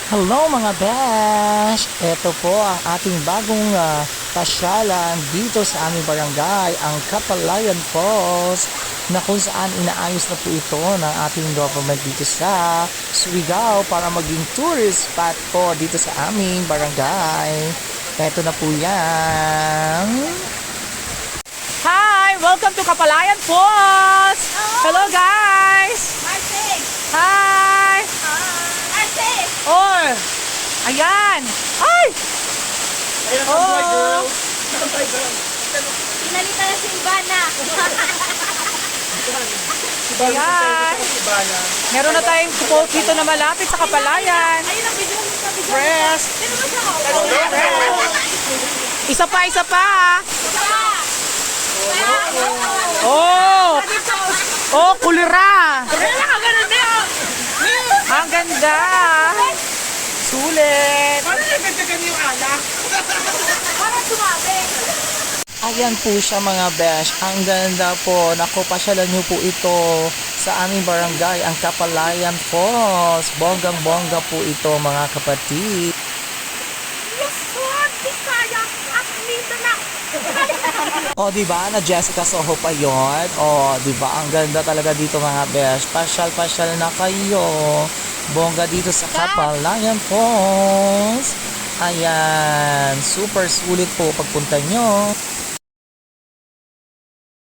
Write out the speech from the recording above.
Hello mga besh! Ito po ang ating bagong pasyalan dito sa aming barangay, ang Kapalayan Falls, na kung saan inaayos na po ito ng ating government dito sa Surigao para maging tourist spot po dito sa aming barangay. Ito na po yan. Hi! Welcome to Kapalayan Falls! Hello guys! Hi! Oh! Ayan! Ay! Oh! Pinalita na si Ivana. Ayan! Meron na tayong quote dito na malapit sa Kapalayan. Ayun ang video mo sa video. Press! Sino ba siya? Isa pa! Oh! Oh, kulira! Ang ganda! Sulit! Para sumabi. Ayan po siya mga besh. Ang ganda po. Naku, pasyalan nyo po ito sa aming barangay, ang Kapalayan Falls. Bonggang-bongga po ito mga kapatid. Luzon, Visayas, at Mindanao. O, diba? Na Jessica Soho pa yun. O, diba? Ang ganda talaga dito mga besh. Pasyal-pasyal na kayo. Bongga dito sa Kapalayan Falls. Ayan. Super sulit po pagpunta nyo.